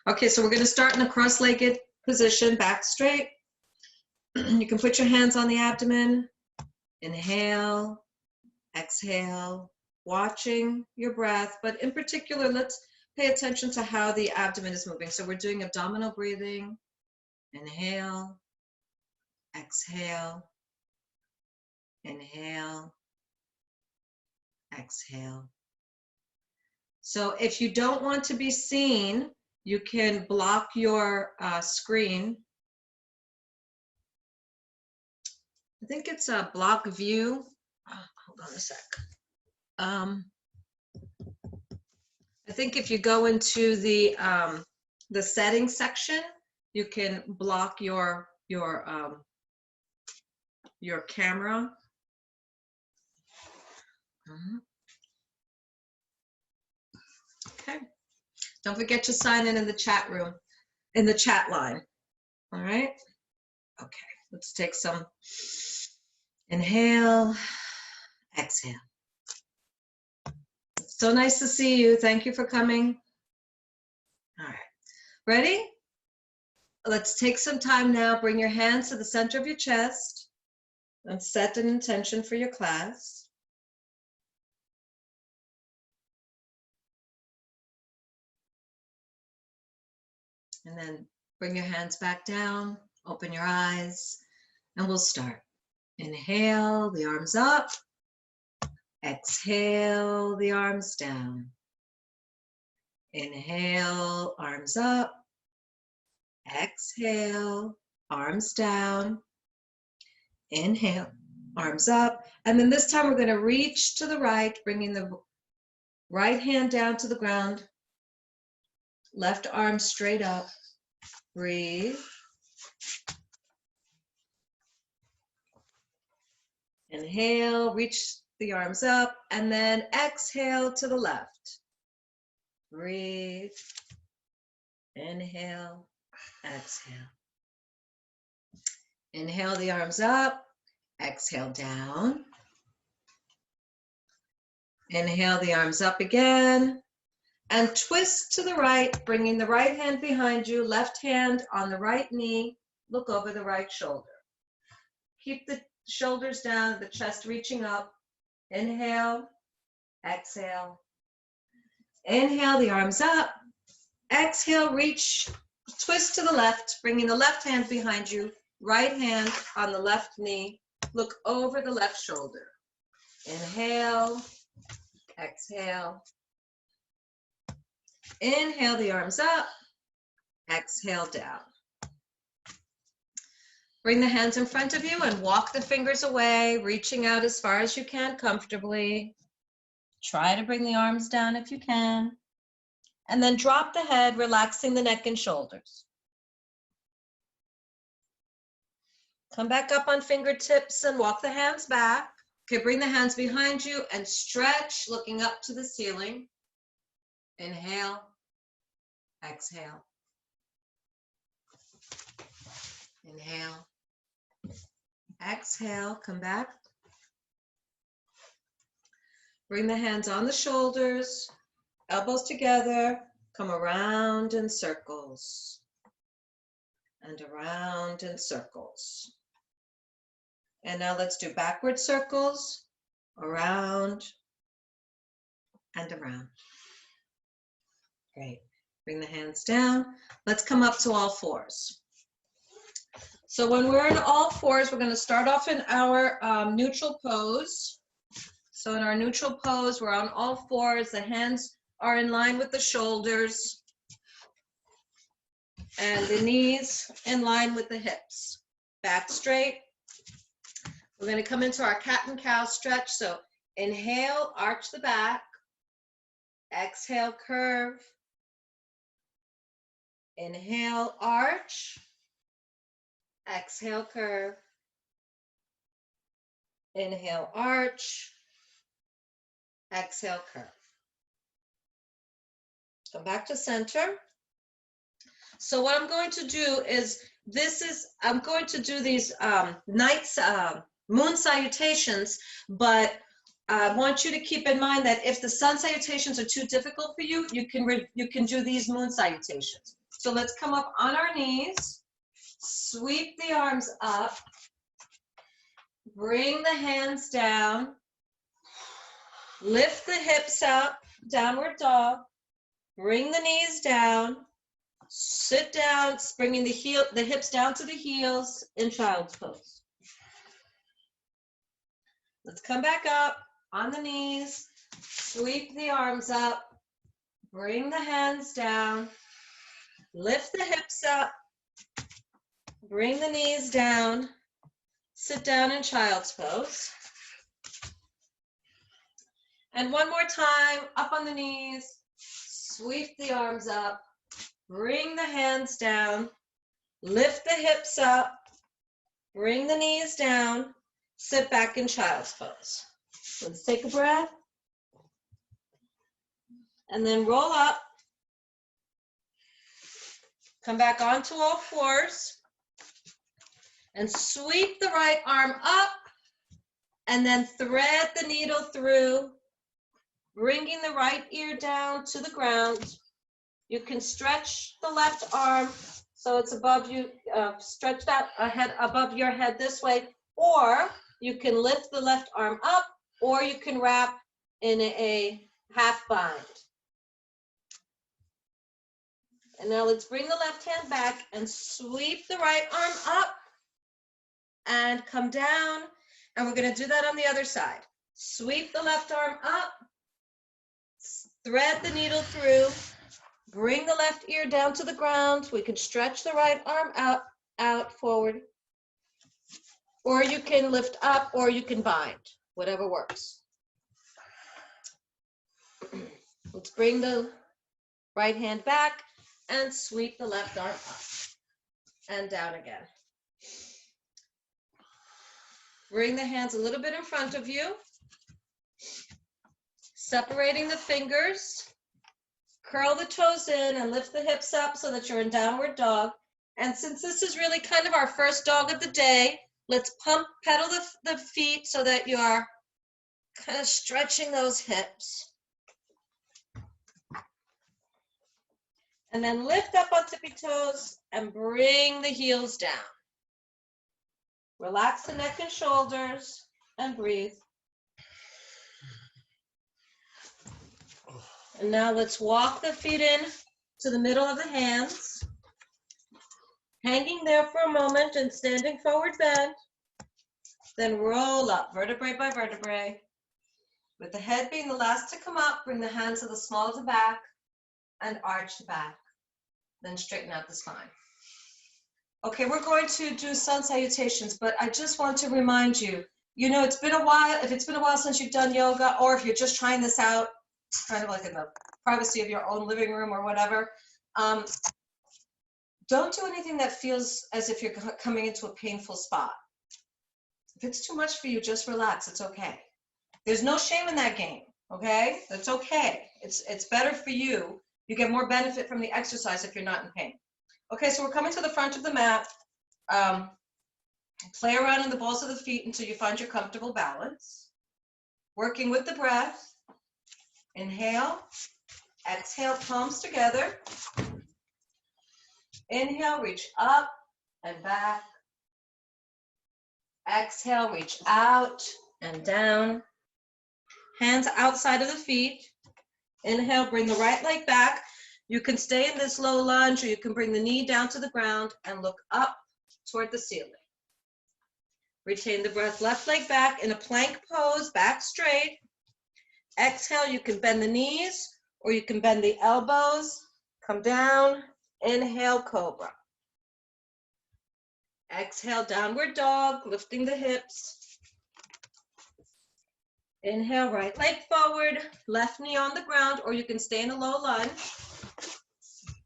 Okay, so we're going to start in a cross-legged position, back straight. You can put your hands on the abdomen. Inhale, exhale, watching your breath, but in particular, let's pay attention to how the abdomen is moving. So we're doing abdominal breathing. Inhale, exhale, inhale, exhale. So if you don't want to be seen, you can block your screen. I think it's a block view. Oh, hold on a sec. I think if you go into the settings section, you can block your camera. Okay. Don't forget to sign in the chat room, in the chat line. All right. Okay. Let's take some inhale, exhale. It's so nice to see you. Thank you for coming. All right. Ready? Let's take some time now. Bring your hands to the center of your chest and set an intention for your class. And then bring your hands back down, open your eyes, and we'll start. Inhale, the arms up. Exhale, the arms down. Inhale, arms up. Exhale, arms down. Inhale, arms up. And then this time we're going to reach to the right, bringing the right hand down to the ground. Left arm straight up. Breathe. Inhale, reach the arms up, and then exhale to the left. Breathe. Inhale, exhale. Inhale the arms up, exhale down. Inhale the arms up again, and twist to the right, bringing the right hand behind you, left hand on the right knee, look over the right shoulder. Keep the shoulders down, the chest reaching up. Inhale, exhale. Inhale the arms up, exhale, reach, twist to the left, bringing the left hand behind you, right hand on the left knee, look over the left shoulder. Inhale, exhale. Inhale the arms up, exhale down. Bring the hands in front of you and walk the fingers away, reaching out as far as you can comfortably. Try to bring the arms down if you can. And then drop the head, relaxing the neck and shoulders. Come back up on fingertips and walk the hands back. Okay, bring the hands behind you and stretch, looking up to the ceiling. Inhale, exhale. Inhale, exhale, come back. Bring the hands on the shoulders, elbows together, come around in circles. And around in circles. And now let's do backward circles, around and around. Great. Bring the hands down. Let's come up to all fours. So when we're in all fours, we're going to start off in our neutral pose. So in our neutral pose, we're on all fours. The hands are in line with the shoulders. And the knees in line with the hips. Back straight. We're going to come into our cat and cow stretch. So inhale, arch the back. Exhale, curve. Inhale, arch. Exhale, curve. Inhale, arch. Exhale, curve. Come back to center. So what I'm going to do is, I'm going to do these moon salutations, but I want you to keep in mind that if the sun salutations are too difficult for you, you can do these moon salutations. So let's come up on our knees, sweep the arms up, bring the hands down, lift the hips up, downward dog, bring the knees down, sit down, bringing the hips down to the heels in child's pose. Let's come back up on the knees, sweep the arms up, bring the hands down, lift the hips up, bring the knees down, sit down in child's pose. And one more time, up on the knees, sweep the arms up, bring the hands down, lift the hips up, bring the knees down, sit back in child's pose. Let's take a breath. And then roll up. Come back onto all fours. And sweep the right arm up. And then thread the needle through, bringing the right ear down to the ground. You can stretch the left arm so it's above you, stretch that ahead above your head this way, or you can lift the left arm up, or you can wrap in a half bind. And now let's bring the left hand back and sweep the right arm up and come down. And we're going to do that on the other side. Sweep the left arm up, thread the needle through, bring the left ear down to the ground. We can stretch the right arm out forward, or you can lift up, or you can bind, whatever works. Let's bring the right hand back and sweep the left arm up and down again. Bring the hands a little bit in front of you, separating the fingers. Curl the toes in and lift the hips up so that you're in downward dog. And since this is really kind of our first dog of the day, let's pedal the feet so that you are kind of stretching those hips. And then lift up on tippy toes and bring the heels down. Relax the neck and shoulders and breathe. And now let's walk the feet in to the middle of the hands. Hanging there for a moment and standing forward bend. Then roll up vertebrae by vertebrae. With the head being the last to come up, bring the hands to the small of the back and arch the back. Then straighten out the spine. Okay, we're going to do sun salutations, but I just want to remind you, you know, it's been a while, if it's been a while since you've done yoga, or if you're just trying this out, kind of like in the privacy of your own living room or whatever, don't do anything that feels as if you're coming into a painful spot. If it's too much for you, just relax, it's okay. There's no shame in that game, okay? That's okay. It's better for you. You get more benefit from the exercise if you're not in pain. Okay, so we're coming to the front of the mat. Play around in the balls of the feet until you find your comfortable balance. Working with the breath. Inhale, exhale, palms together. Inhale, reach up and back. Exhale, reach out and down. Hands outside of the feet. Inhale, bring the right leg back. You can stay in this low lunge, or you can bring the knee down to the ground and look up toward the ceiling. Retain the breath, left leg back in a plank pose, back straight. Exhale, you can bend the knees, or you can bend the elbows. Come down, inhale, cobra. Exhale, downward dog, lifting the hips. Inhale, right leg forward, left knee on the ground, or you can stay in a low lunge.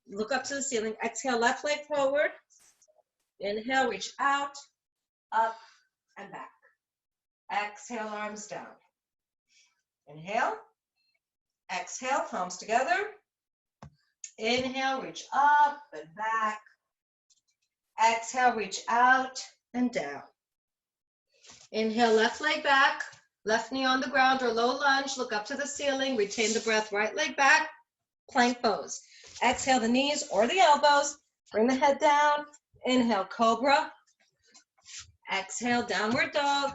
Look up to the ceiling. Exhale, left leg forward. Inhale, reach out, up, and back. Exhale, arms down. Inhale. Exhale, palms together. Inhale, reach up and back. Exhale, reach out and down. Inhale, left leg back. Left knee on the ground or low lunge. Look up to the ceiling. Retain the breath, right leg back. plank pose. Exhale the knees or the elbows. Bring the head down. Inhale, cobra. Exhale, downward dog.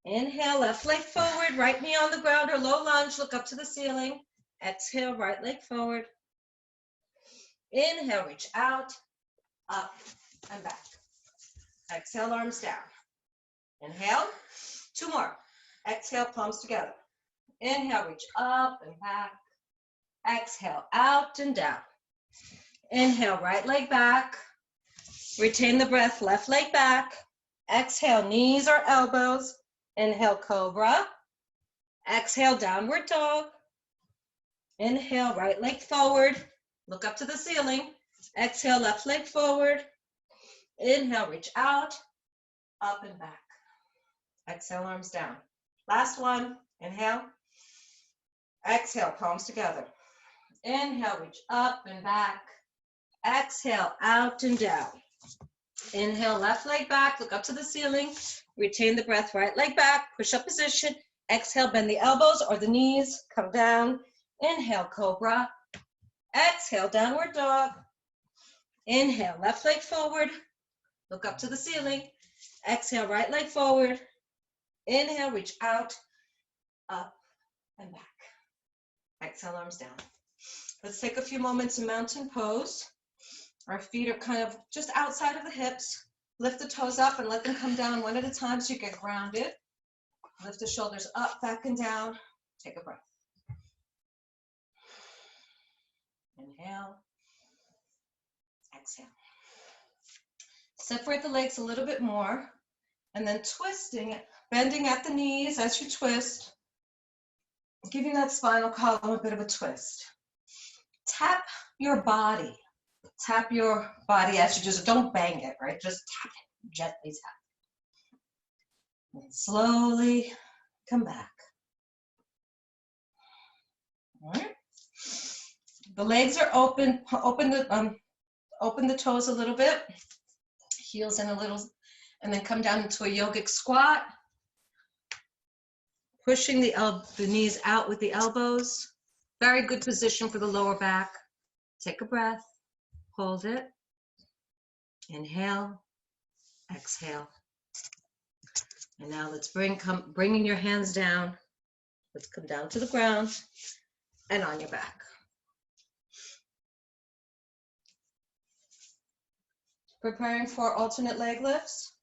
Inhale, left leg forward, right knee on the ground or low lunge. Look up to the ceiling. Exhale, right leg forward. Inhale, reach out, up, and back. Exhale, arms down. Inhale, 2 more. Exhale, palms together. Inhale, reach up and back. Exhale, out and down. Inhale, right leg back. Retain the breath, left leg back. Exhale, knees or elbows. Inhale, cobra. Exhale, downward dog. Inhale, right leg forward. Look up to the ceiling. Exhale, left leg forward. Inhale, reach out, up and back. Exhale, arms down. Last one. Inhale. Exhale, palms together. Inhale, reach up and back. Exhale, out and down. Inhale, left leg back. Look up to the ceiling. Retain the breath, right leg back. Push-up position. Exhale, bend the elbows or the knees. Come down. Inhale, cobra. Exhale, downward dog. Inhale, left leg forward. Look up to the ceiling. Exhale, right leg forward. Inhale, reach out, up, and back. Exhale, arms down. Let's take a few moments in mountain pose. Our feet are kind of just outside of the hips. Lift the toes up and let them come down one at a time so you get grounded. Lift the shoulders up, back, and down. Take a breath. Inhale. Exhale. Separate the legs a little bit more, and then twisting, bending at the knees as you twist, giving that spinal column a bit of a twist. Tap your body. Tap your body as you just, don't bang it, right? Just tap it, gently tap it. And slowly come back. All right. The legs are open. Open the toes a little bit. Heels in a little, and then come down into a yogic squat. Pushing the knees out with the elbows. Very good position for the lower back. Take a breath. Hold it. Inhale. Exhale. And now let's bringing your hands down. Let's come down to the ground and on your back. Preparing for alternate leg lifts.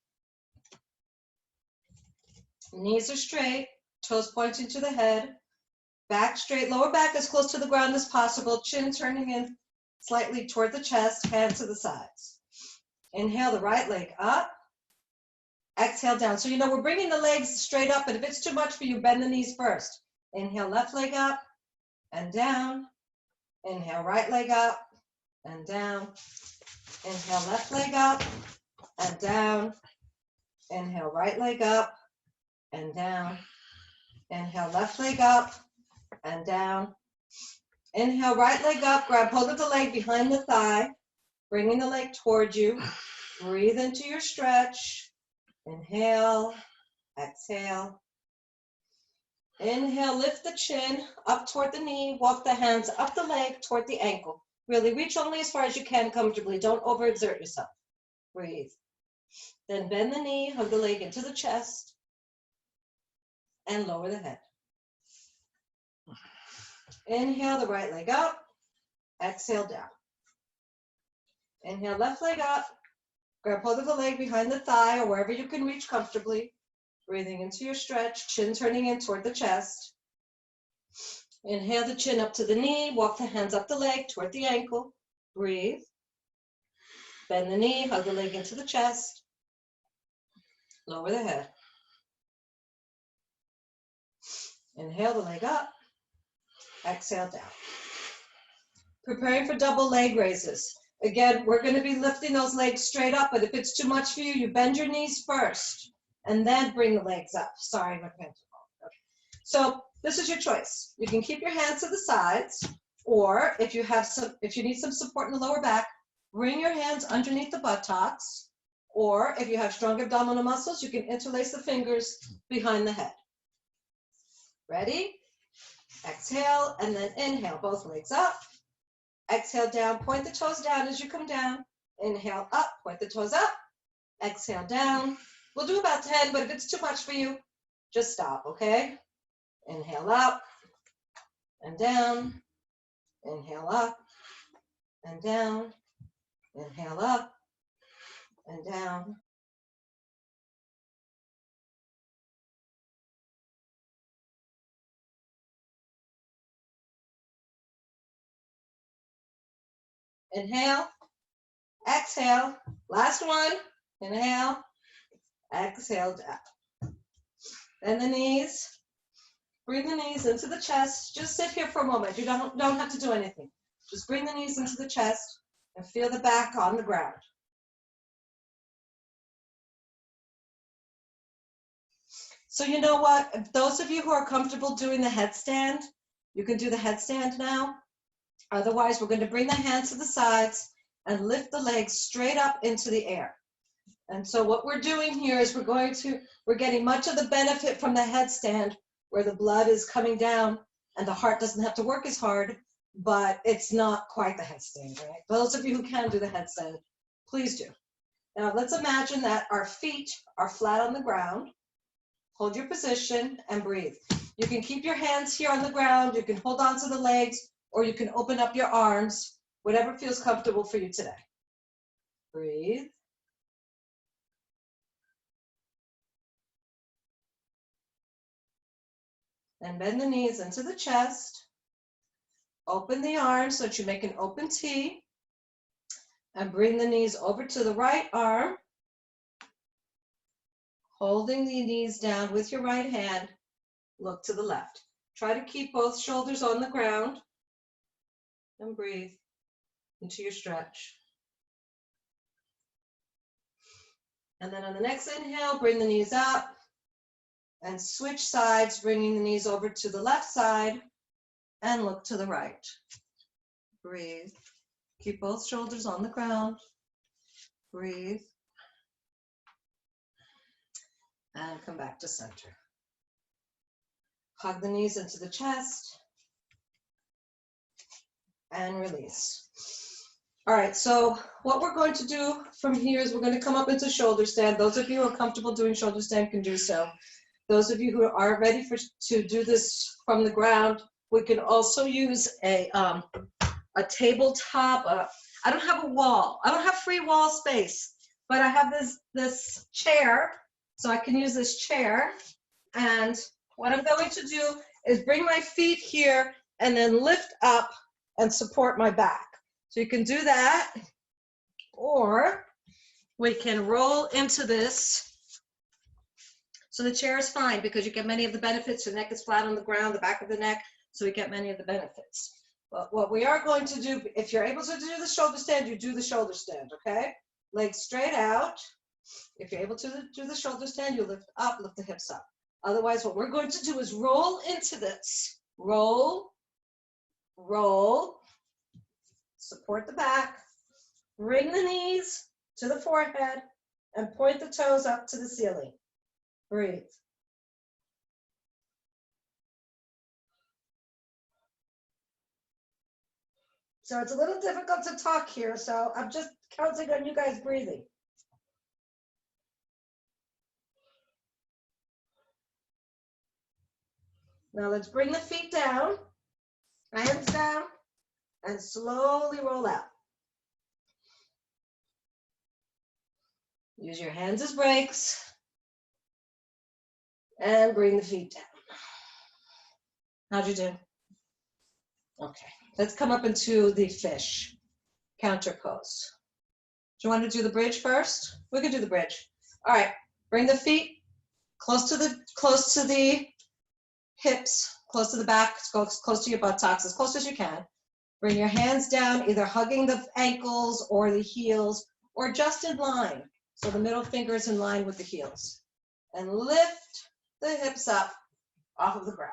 Knees are straight, toes pointing to the head, back straight, lower back as close to the ground as possible, chin turning in slightly toward the chest, hands to the sides. Inhale the right leg up, exhale down. So we're bringing the legs straight up, and if it's too much for you, bend the knees first. Inhale, left leg up and down. Inhale, right leg up and down. Inhale, left leg up and down. Inhale, right leg up and down. Inhale, left leg up and down. Inhale, right leg up, grab hold of the leg behind the thigh, bringing the leg toward you. Breathe into your stretch. Inhale, exhale. Inhale, lift the chin up toward the knee, walk the hands up the leg toward the ankle. Really reach only as far as you can comfortably. Don't overexert yourself. Breathe. Then bend the knee, hug the leg into the chest, and lower the head. Inhale the right leg up, exhale down. Inhale, left leg up, grab hold of the leg behind the thigh or wherever you can reach comfortably. Breathing into your stretch, chin turning in toward the chest. Inhale the chin up to the knee, walk the hands up the leg toward the ankle. Breathe. Bend the knee, hug the leg into the chest. Lower the head. Inhale the leg up, exhale down. Preparing for double leg raises. Again, we're going to be lifting those legs straight up, but if it's too much for you, you bend your knees first and then bring the legs up. Sorry, my pants are okay. So this is your choice. You can keep your hands to the sides, or if you need some support in the lower back, bring your hands underneath the buttocks, or if you have strong abdominal muscles, you can interlace the fingers behind the head. Ready? Exhale, and then inhale, both legs up. Exhale down, point the toes down as you come down. Inhale up, point the toes up. Exhale down. We'll do about 10, but if it's too much for you, just stop, okay? Inhale up and down. Inhale up and down. Inhale up and down. Inhale, exhale, last one. Inhale, exhale down. Bend the knees. Bring the knees into the chest. Just sit here for a moment. You don't have to do anything. Just bring the knees into the chest and feel the back on the ground. So you know what? If those of you who are comfortable doing the headstand, you can do the headstand now. Otherwise, we're going to bring the hands to the sides and lift the legs straight up into the air. And so what we're doing here is we're getting much of the benefit from the headstand where the blood is coming down and the heart doesn't have to work as hard, but it's not quite the headstand, right? Those of you who can do the headstand, please do. Now let's imagine that our feet are flat on the ground. Hold your position and breathe. You can keep your hands here on the ground, you can hold on to the legs, or you can open up your arms, whatever feels comfortable for you today. Breathe. And bend the knees into the chest. Open the arms so that you make an open T. And bring the knees over to the right arm. Holding the knees down with your right hand, look to the left. Try to keep both shoulders on the ground. And breathe into your stretch. And then on the next inhale, bring the knees up. And switch sides, bringing the knees over to the left side and look to the right. Breathe. Keep both shoulders on the ground. Breathe. And come back to center. Hug the knees into the chest. And release. All right, so what we're going to do from here is we're going to come up into shoulder stand. Those of you who are comfortable doing shoulder stand can do so. Those of you who are ready to do this from the ground, we can also use a tabletop. I don't have a wall. I don't have free wall space, but I have this chair, so I can use this chair. And what I'm going to do is bring my feet here and then lift up and support my back. So you can do that, or we can roll into this. So the chair is fine because you get many of the benefits. Your neck is flat on the ground, the back of the neck, so we get many of the benefits. But what we are going to do, if you're able to do the shoulder stand, you do the shoulder stand, okay? Legs straight out. If you're able to do the shoulder stand, you lift up, lift the hips up. Otherwise, what we're going to do is roll into this. Roll, roll, support the back, bring the knees to the forehead, and point the toes up to the ceiling. Breathe. So it's a little difficult to talk here, so I'm just counting on you guys breathing. Now let's bring the feet down, hands down, and slowly roll out. Use your hands as brakes. And bring the feet down. How'd you do? Okay, let's come up into the fish counter pose. Do you want to do the bridge first? We could do the bridge. All right, bring the feet close to the hips, close to the back, close to your buttocks, as close as you can. Bring your hands down, either hugging the ankles or the heels, or just in line. So the middle finger is in line with the heels. And lift the hips up off of the ground.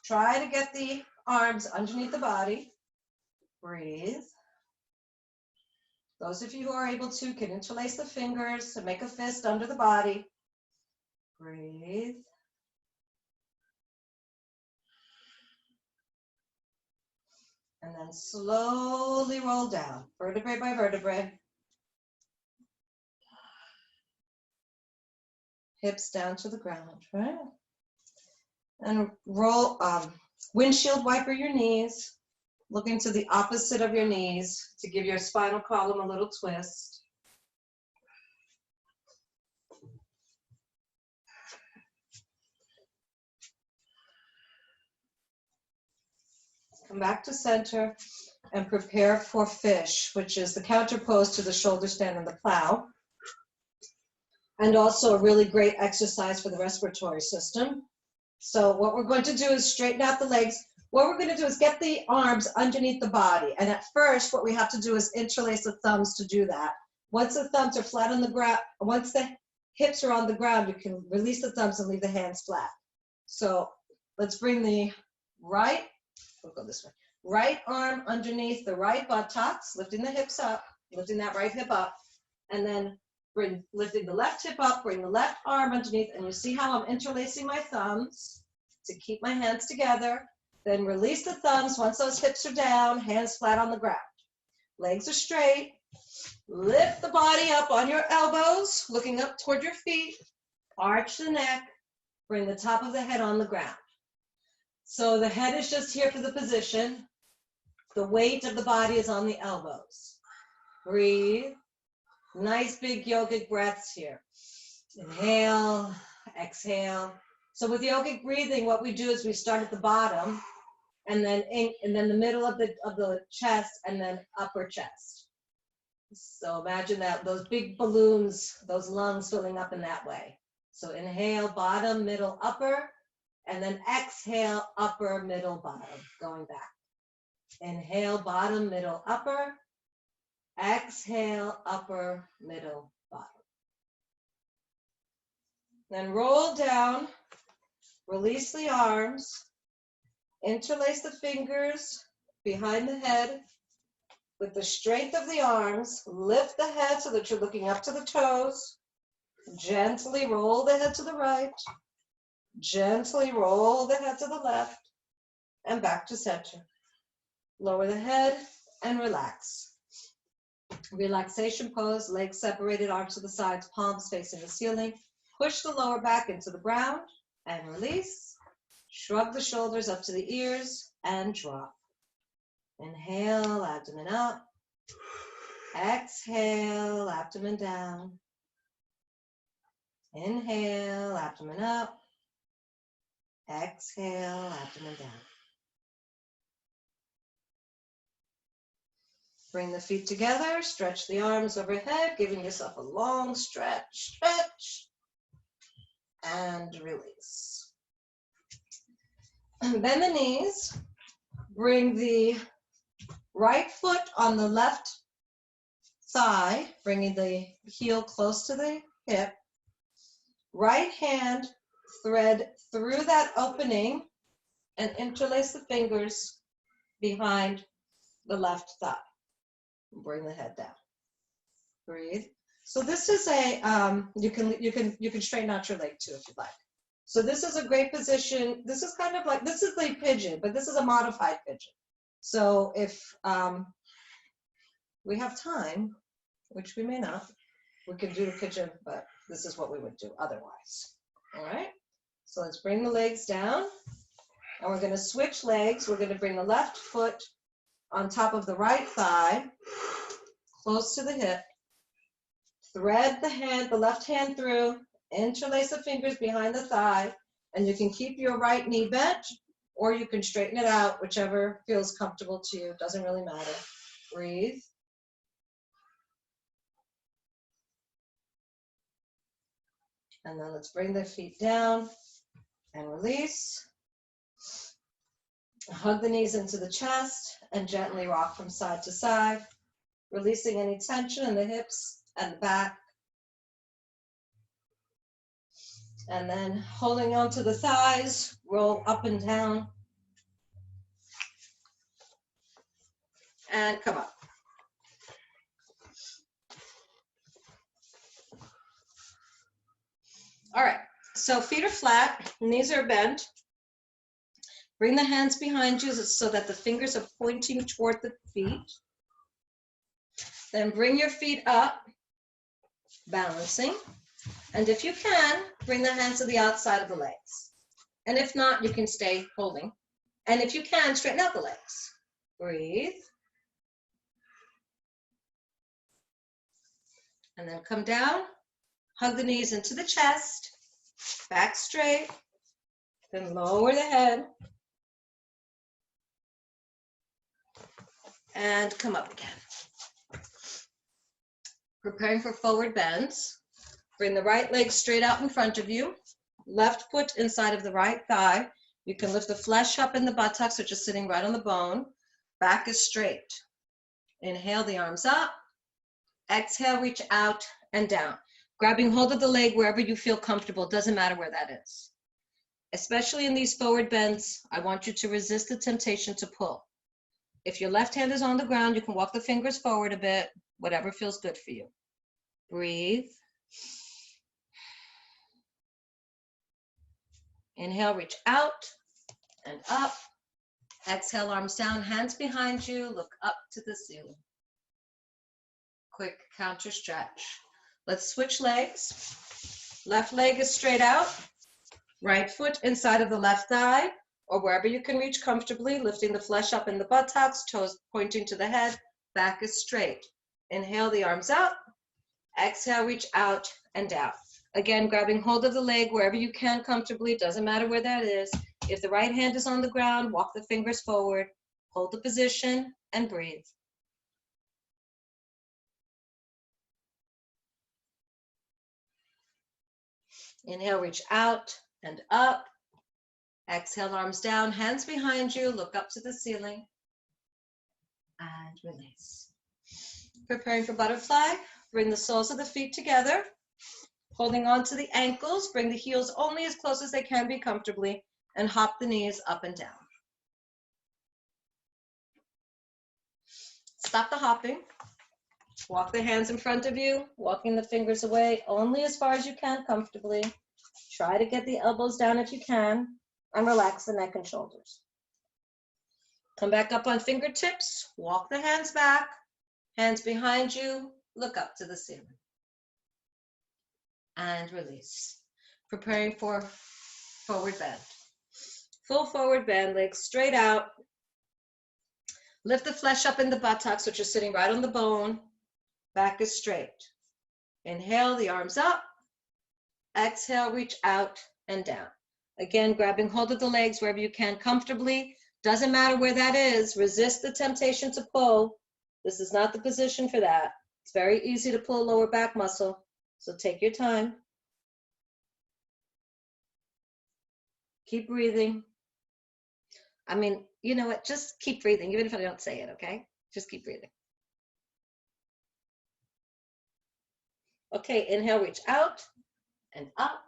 Try to get the arms underneath the body. Breathe. Those of you who are able to can interlace the fingers to make a fist under the body. Breathe. And then slowly roll down, vertebrae by vertebrae. Hips down to the ground, right? And roll, windshield wiper your knees, looking to the opposite of your knees to give your spinal column a little twist. Come back to center and prepare for fish, which is the counter pose to the shoulder stand and the plow. And also a really great exercise for the respiratory system. So what we're going to do is straighten out the legs. What we're going to do is get the arms underneath the body. And at first, what we have to do is interlace the thumbs to do that. Once the thumbs are flat on the ground, once the hips are on the ground, you can release the thumbs and leave the hands flat. So let's bring the right, we'll go this way. Right arm underneath the right buttocks, lifting the hips up, lifting that right hip up, and then lifting the left hip up, bring the left arm underneath, and you see how I'm interlacing my thumbs to keep my hands together. Then release the thumbs once those hips are down, hands flat on the ground. Legs are straight. Lift the body up on your elbows, looking up toward your feet. Arch the neck. Bring the top of the head on the ground. So the head is just here for the position. The weight of the body is on the elbows. Breathe. Nice big yogic breaths here. Inhale, exhale. So with yogic breathing, what we do is we start at the bottom, and then the middle of the chest, and then upper chest. So imagine that those big balloons, those lungs filling up in that way. So inhale, bottom, middle, upper, and then exhale, upper, middle, bottom, going back. Inhale, bottom, middle, upper. Exhale, upper, middle, bottom. Then roll down, release the arms, interlace the fingers behind the head. With the strength of the arms, lift the head so that you're looking up to the toes. Gently roll the head to the right. Gently roll the head to the left and back to center. Lower the head and relax. Relaxation pose, legs separated, arms to the sides, palms facing the ceiling. Push the lower back into the ground and release. Shrug the shoulders up to the ears and drop. Inhale, abdomen up. Exhale, abdomen down. Inhale, abdomen up. Exhale, abdomen down. Bring the feet together, stretch the arms overhead, giving yourself a long stretch, and release. And bend the knees, bring the right foot on the left thigh, bringing the heel close to the hip. Right hand, thread through that opening and interlace the fingers behind the left thigh. Bring the head down. Breathe. So this is a you can straighten out your leg too if you'd like. So this is a great position. This is kind of like, this is the pigeon, but this is a modified pigeon. So if we have time, which we may not, we could do the pigeon, but this is what we would do otherwise. All right. So let's bring the legs down, and we're going to switch legs. We're going to bring the left foot on top of the right thigh, close to the hip. Thread the left hand through, interlace the fingers behind the thigh, and you can keep your right knee bent, or you can straighten it out, whichever feels comfortable to you. Doesn't really matter. Breathe. And then let's bring the feet down and release. Hug the knees into the chest and gently rock from side to side, releasing any tension in the hips and the back. And then holding on to the thighs, roll up and down. And come up. All right, so feet are flat, knees are bent. Bring the hands behind you so that the fingers are pointing toward the feet. Then bring your feet up, balancing. And if you can, bring the hands to the outside of the legs. And if not, you can stay holding. And if you can, straighten out the legs. Breathe. And then come down, hug the knees into the chest, back straight, then lower the head, and come up again. Preparing for forward bends. Bring the right leg straight out in front of you, left foot inside of the right thigh. You can lift the flesh up in the buttocks, which is sitting right on the bone. Back is straight. Inhale the arms up. Exhale, reach out and down. Grabbing hold of the leg wherever you feel comfortable, doesn't matter where that is. Especially in these forward bends, I want you to resist the temptation to pull. If your left hand is on the ground, you can walk the fingers forward a bit, whatever feels good for you. Breathe. Inhale, reach out and up. Exhale, arms down, hands behind you, look up to the ceiling. Quick counter stretch. Let's switch legs. Left leg is straight out. Right foot inside of the left thigh, or wherever you can reach comfortably, lifting the flesh up in the buttocks, toes pointing to the head, back is straight. Inhale the arms up. Exhale, reach out and down. Again, grabbing hold of the leg wherever you can comfortably, doesn't matter where that is. If the right hand is on the ground, walk the fingers forward, hold the position, and breathe. Inhale, reach out and up. Exhale, arms down, hands behind you, look up to the ceiling, and release. Preparing for butterfly, bring the soles of the feet together, holding on to the ankles, bring the heels only as close as they can be comfortably, and hop the knees up and down. Stop the hopping. Walk the hands in front of you, walking the fingers away only as far as you can comfortably. Try to get the elbows down if you can, and relax the neck and shoulders. Come back up on fingertips, walk the hands back, hands behind you, look up to the ceiling. And release. Preparing for forward bend. Full forward bend, legs straight out. Lift the flesh up in the buttocks, which are sitting right on the bone. Back is straight. Inhale, the arms up. Exhale, reach out and down. Again, grabbing hold of the legs wherever you can comfortably. Doesn't matter where that is. Resist the temptation to pull. This is not the position for that. It's very easy to pull lower back muscle, so take your time. Keep breathing. I mean, you know what? Just keep breathing, even if I don't say it, okay? Just keep breathing. Okay, inhale, reach out and up.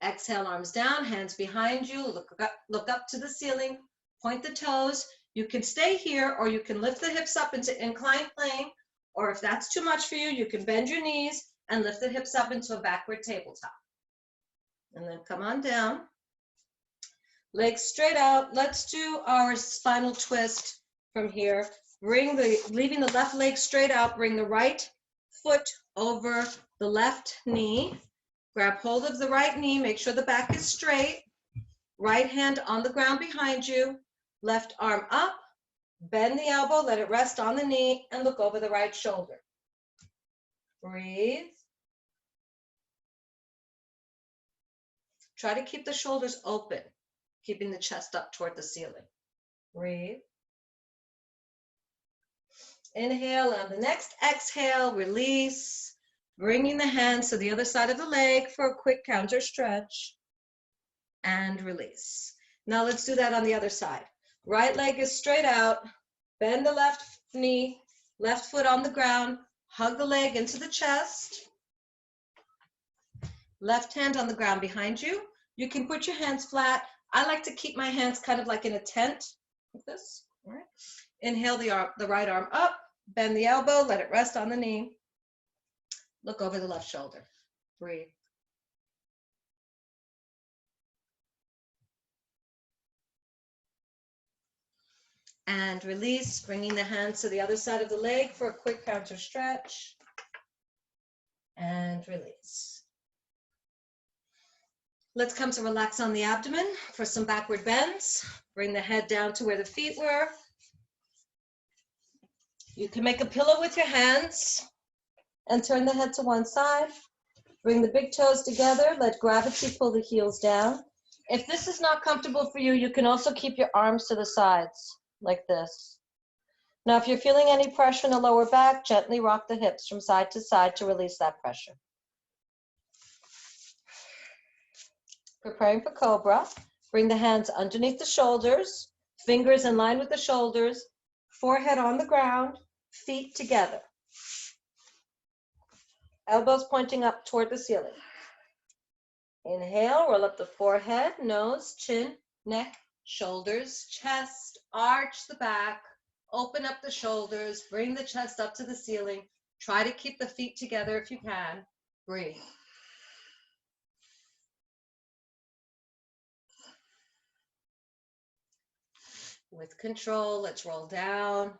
Exhale, arms down, hands behind you. Look up to the ceiling. Point the toes. You can stay here, or you can lift the hips up into inclined plane. Or if that's too much for you, you can bend your knees and lift the hips up into a backward tabletop. And then come on down. Legs straight out. Let's do our spinal twist from here. Leaving the left leg straight out. Bring the right foot over the left knee. Grab hold of the right knee, make sure the back is straight. Right hand on the ground behind you. Left arm up. Bend the elbow, let it rest on the knee, and look over the right shoulder. Breathe. Try to keep the shoulders open, keeping the chest up toward the ceiling. Breathe. Inhale, on the next exhale, release. Bringing the hands to the other side of the leg for a quick counter stretch. And release. Now let's do that on the other side. Right leg is straight out. Bend the left knee, left foot on the ground. Hug the leg into the chest. Left hand on the ground behind you. You can put your hands flat. I like to keep my hands kind of like in a tent, like this. All right. Inhale the right arm up. Bend the elbow, let it rest on the knee. Look over the left shoulder. Breathe. And release, bringing the hands to the other side of the leg for a quick counter stretch. And release. Let's come to relax on the abdomen for some backward bends. Bring the head down to where the feet were. You can make a pillow with your hands and turn the head to one side. Bring the big toes together. Let gravity pull the heels down. If this is not comfortable for you, you can also keep your arms to the sides like this. Now, if you're feeling any pressure in the lower back, gently rock the hips from side to side to release that pressure. Preparing for Cobra. Bring the hands underneath the shoulders, fingers in line with the shoulders, forehead on the ground, feet together. Elbows pointing up toward the ceiling. Inhale, roll up the forehead, nose, chin, neck, shoulders, chest, arch the back, open up the shoulders, bring the chest up to the ceiling. Try to keep the feet together if you can. Breathe. With control, let's roll down.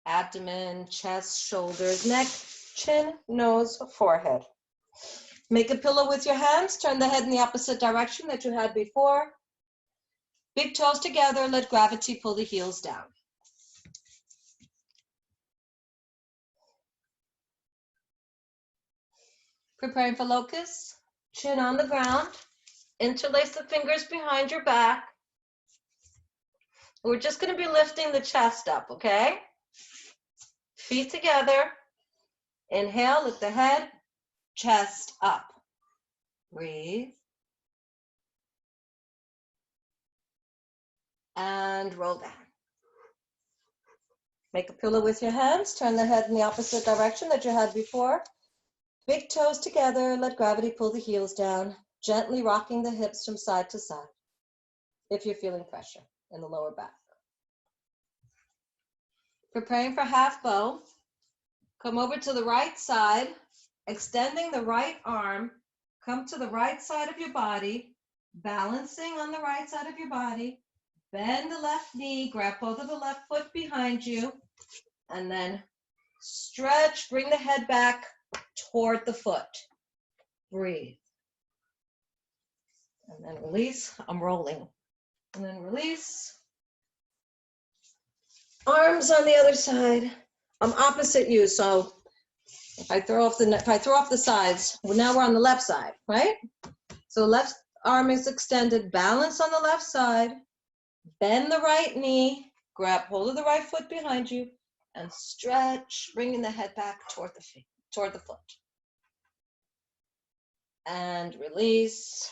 Abdomen, chest, shoulders, neck, chin, nose, forehead. Make a pillow with your hands. Turn the head in the opposite direction that you had before. Big toes together. Let gravity pull the heels down. Preparing for locust. Chin on the ground. Interlace the fingers behind your back. We're just going to be lifting the chest up, okay? Feet together. Inhale, lift the head, chest up. Breathe. And roll down. Make a pillow with your hands. Turn the head in the opposite direction that you had before. Big toes together. Let gravity pull the heels down. Gently rocking the hips from side to side if you're feeling pressure in the lower back. Preparing for half bow. Come over to the right side, extending the right arm. Come to the right side of your body, balancing on the right side of your body. Bend the left knee, grab both of the left foot behind you, and then stretch, bring the head back toward the foot. Breathe. And then release, I'm rolling. And then release. Arms on the other side. I'm opposite you, so if I throw off the sides, well, now we're on the left side, right? So left arm is extended, balance on the left side, bend the right knee, grab hold of the right foot behind you, and stretch, bringing the head back toward the foot. And release.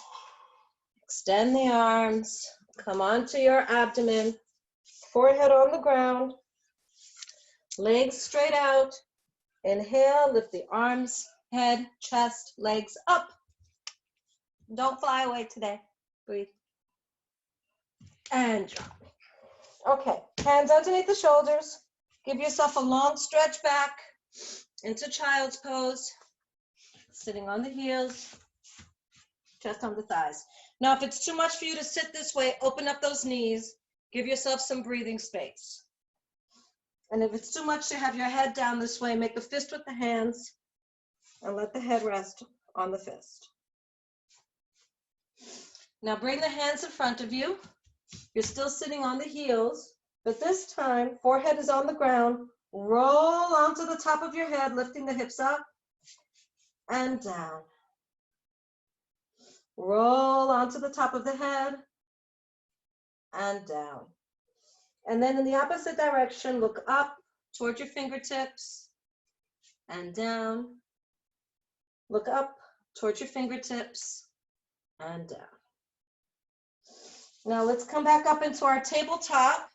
Extend the arms, come onto your abdomen, forehead on the ground, legs straight out. Inhale, lift the arms, head, chest, legs up. Don't fly away today. Breathe. And drop. Okay, hands underneath the shoulders. Give yourself a long stretch back into child's pose. Sitting on the heels, chest on the thighs. Now, if it's too much for you to sit this way, open up those knees. Give yourself some breathing space. And if it's too much to have your head down this way, make a fist with the hands and let the head rest on the fist. Now bring the hands in front of you. You're still sitting on the heels, but this time, forehead is on the ground. Roll onto the top of your head, lifting the hips up and down. Roll onto the top of the head and down. And then in the opposite direction, look up toward your fingertips and down. Look up toward your fingertips and down. Now let's come back up into our tabletop,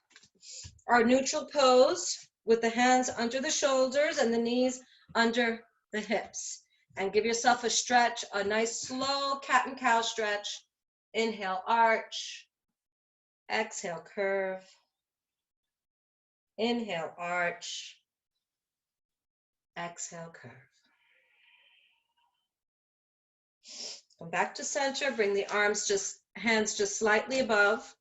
our neutral pose with the hands under the shoulders and the knees under the hips. And give yourself a stretch, a nice slow cat and cow stretch. Inhale, arch. Exhale, curve. Inhale, arch. Exhale, curve. Come back to center. Bring the hands just slightly above.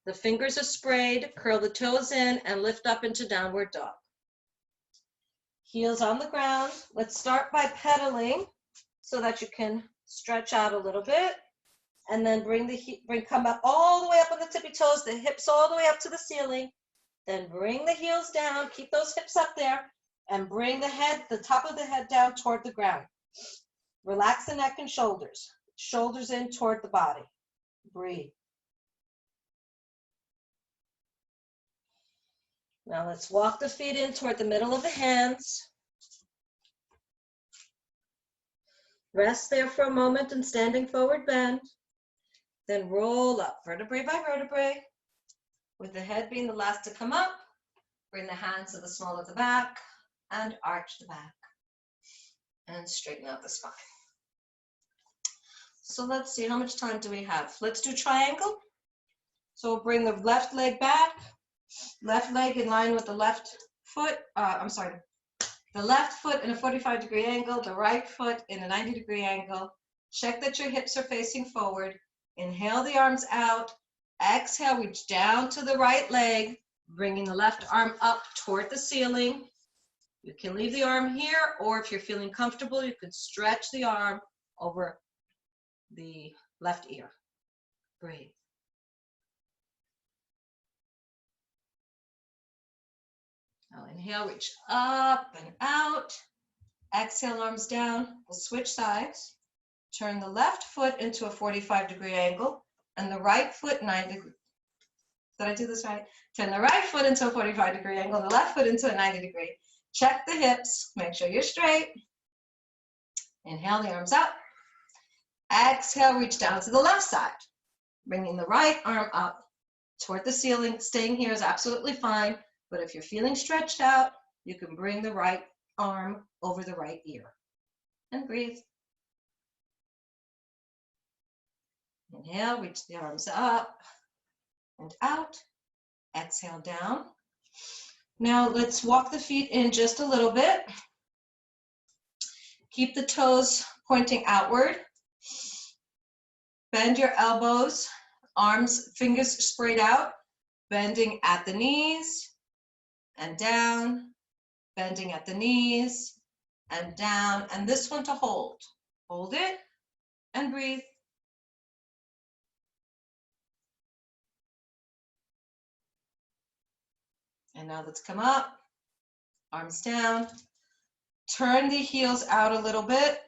The fingers are sprayed, curl the toes in, and lift up into downward dog. Heels on the ground. Let's start by pedaling so that you can stretch out a little bit. And then come up all the way up on the tippy toes, the hips all the way up to the ceiling. Then bring the heels down, keep those hips up there, and bring the top of the head down toward the ground. Relax the neck and shoulders. Shoulders in toward the body. Breathe. Now let's walk the feet in toward the middle of the hands. Rest there for a moment in standing forward bend. Then roll up, vertebrae by vertebrae, with the head being the last to come up. Bring the hands to the small of the back and arch the back. And straighten out the spine. So let's see, how much time do we have? Let's do triangle. So we'll bring the left leg back, left leg in line with the left foot, the left foot in a 45-degree angle, the right foot in a 90-degree angle. Check that your hips are facing forward. Inhale the arms out. Exhale, reach down to the right leg, bringing the left arm up toward the ceiling. You can leave the arm here, or if you're feeling comfortable, you could stretch the arm over the left ear. Breathe. Now inhale, reach up and out. Exhale, arms down. We'll switch sides. Turn the left foot into a 45-degree angle and the right foot 90 degrees. Did I do this right? Turn the right foot into a 45-degree angle, the left foot into a 90-degree. Check the hips, make sure you're straight. Inhale the arms up. Exhale, reach down to the left side. Bringing the right arm up toward the ceiling. Staying here is absolutely fine, but if you're feeling stretched out, you can bring the right arm over the right ear. And breathe. Inhale, reach the arms up and out. Exhale down. Now let's walk the feet in just a little bit. Keep the toes pointing outward. Bend your elbows, arms, fingers sprayed out, bending at the knees and down, bending at the knees and down, and this one to hold. Hold it and breathe. And now let's come up, arms down, turn the heels out a little bit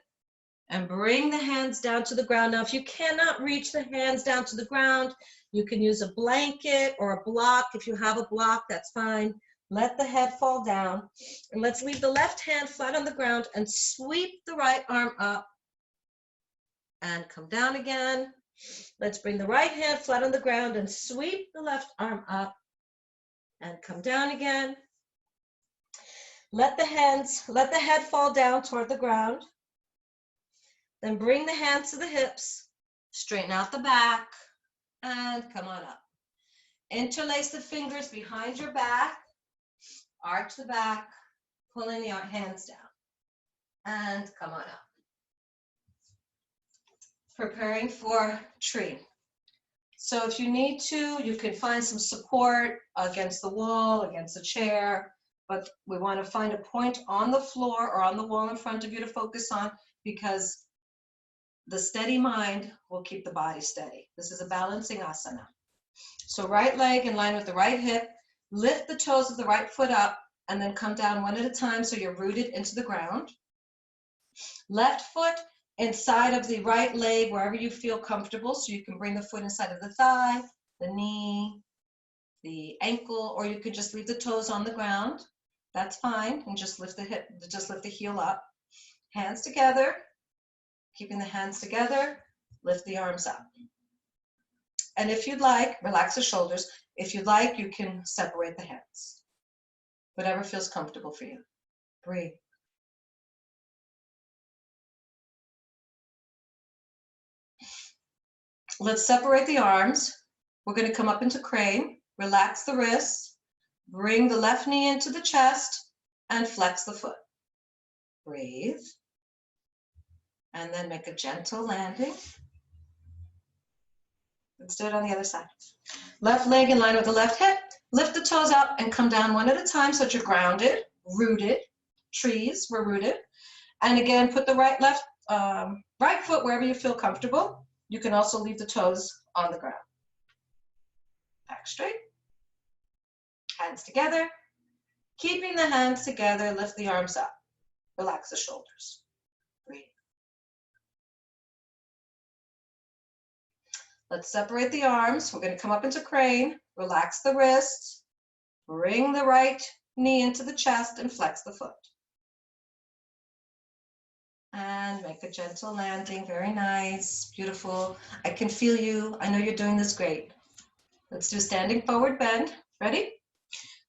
and bring the hands down to the ground. Now, if you cannot reach the hands down to the ground, you can use a blanket or a block. If you have a block, that's fine. Let the head fall down. And let's leave the left hand flat on the ground and sweep the right arm up and come down again. Let's bring the right hand flat on the ground and sweep the left arm up and come down again. Let the head fall down toward the ground. Then bring the hands to the hips, straighten out the back, and come on up. Interlace the fingers behind your back, arch the back, pulling the hands down, and come on up. Preparing for tree. So if you need to, you can find some support against the wall, against the chair, but we want to find a point on the floor or on the wall in front of you to focus on, because the steady mind will keep the body steady. This is a balancing asana. So right leg in line with the right hip, lift the toes of the right foot up, and then come down one at a time so you're rooted into the ground. Left foot inside of the right leg, wherever you feel comfortable, so you can bring the foot inside of the thigh, the knee, the ankle, or you could just leave the toes on the ground. That's fine, and just lift the heel up. Hands together, keeping the hands together, lift the arms up. And if you'd like, relax the shoulders. If you'd like, you can separate the hands. Whatever feels comfortable for you. Breathe. Let's separate the arms. We're going to come up into crane. Relax the wrists. Bring the left knee into the chest and flex the foot. Breathe. And then make a gentle landing. Let's do it on the other side. Left leg in line with the left hip. Lift the toes up and come down one at a time so that you're grounded, rooted. Trees were rooted. And again, put the right foot wherever you feel comfortable. You can also leave the toes on the ground. Back straight. Hands together. Keeping the hands together, lift the arms up. Relax the shoulders. Breathe. Let's separate the arms. We're going to come up into crane. Relax the wrists. Bring the right knee into the chest and flex the foot. And make a gentle landing. Very nice. Beautiful. I can feel you. I know you're doing this great. Let's do standing forward bend. Ready?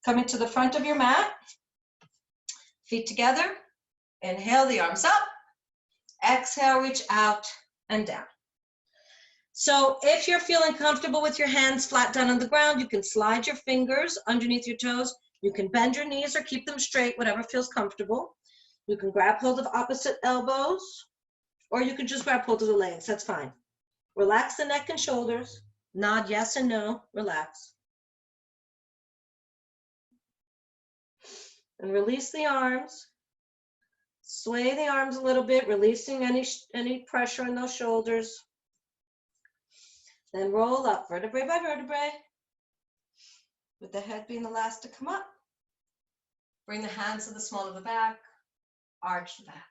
Coming to the front of your mat. Feet together. Inhale the arms up. Exhale, reach out and down. So if you're feeling comfortable with your hands flat down on the ground, you can slide your fingers underneath your toes. You can bend your knees or keep them straight, whatever feels comfortable. You can grab hold of opposite elbows, or you can just grab hold of the legs. That's fine. Relax the neck and shoulders. Nod yes and no. Relax. And release the arms. Sway the arms a little bit, releasing any pressure in those shoulders. Then roll up vertebrae by vertebrae, with the head being the last to come up. Bring the hands to the small of the back, arch the back,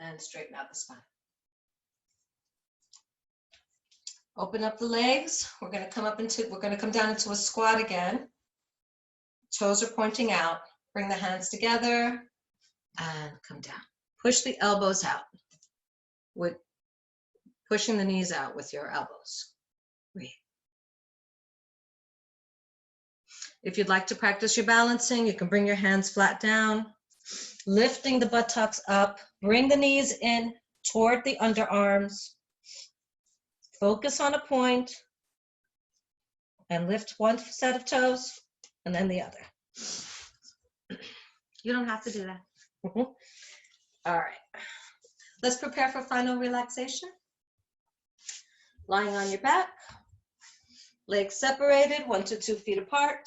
and straighten out the spine. Open up the legs. We're going to come down into a squat again. Toes are pointing out. Bring the hands together and come down. Push the elbows out. With pushing the knees out with your elbows. Breathe. If you'd like to practice your balancing, you can bring your hands flat down, lifting the buttocks up, bring the knees in toward the underarms, focus on a point, and lift one set of toes, and then the other. You don't have to do that. All right. Let's prepare for final relaxation. Lying on your back, legs separated, 1 to 2 feet apart,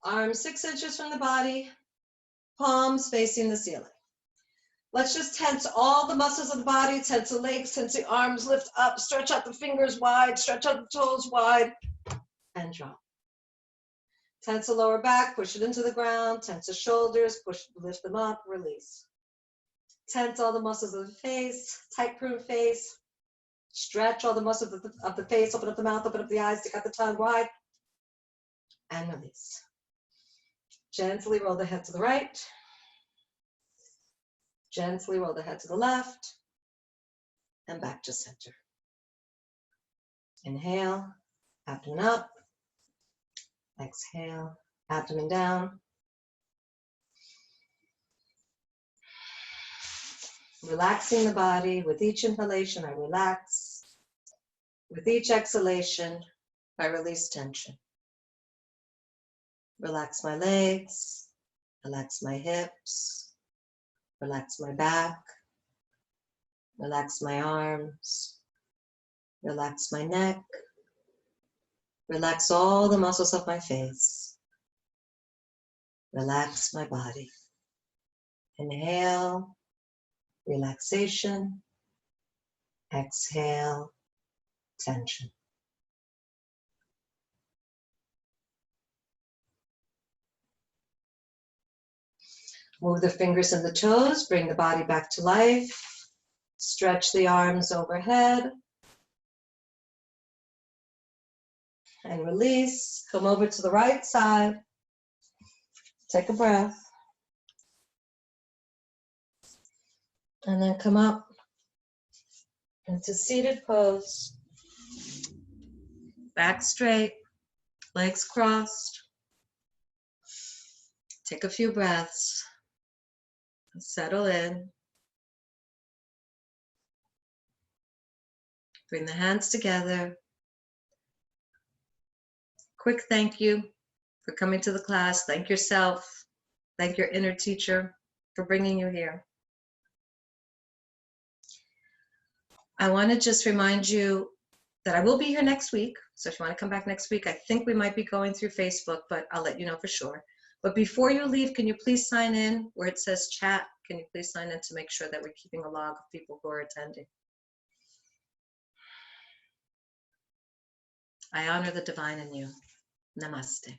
arms 6 inches from the body, palms facing the ceiling. Let's just tense all the muscles of the body, tense the legs, tense the arms, lift up, stretch out the fingers wide, stretch out the toes wide, and drop. Tense the lower back, push it into the ground, tense the shoulders, lift them up, release. Tense all the muscles of the face, tight prune face. Stretch all the muscles of the face, open up the mouth, open up the eyes, stick out the tongue wide, and release. Gently roll the head to the right. Gently roll the head to the left, and back to center. Inhale, abdomen up. Exhale, abdomen down. Relaxing the body. With each inhalation, I relax. With each exhalation, I release tension. Relax my legs, relax my hips, relax my back, relax my arms, relax my neck, relax all the muscles of my face. Relax my body. Inhale. Relaxation. Exhale, tension. Move the fingers and the toes, bring the body back to life. Stretch the arms overhead. And release. Come over to the right side. Take a breath. And then come up into seated pose. Back straight, legs crossed. Take a few breaths. Settle in. Bring the hands together. Quick thank you for coming to the class. Thank yourself. Thank your inner teacher for bringing you here. I want to just remind you that I will be here next week. So if you want to come back next week, I think we might be going through Facebook, but I'll let you know for sure. But before you leave, can you please sign in where it says chat? Can you please sign in to make sure that we're keeping a log of people who are attending? I honor the divine in you. Namaste.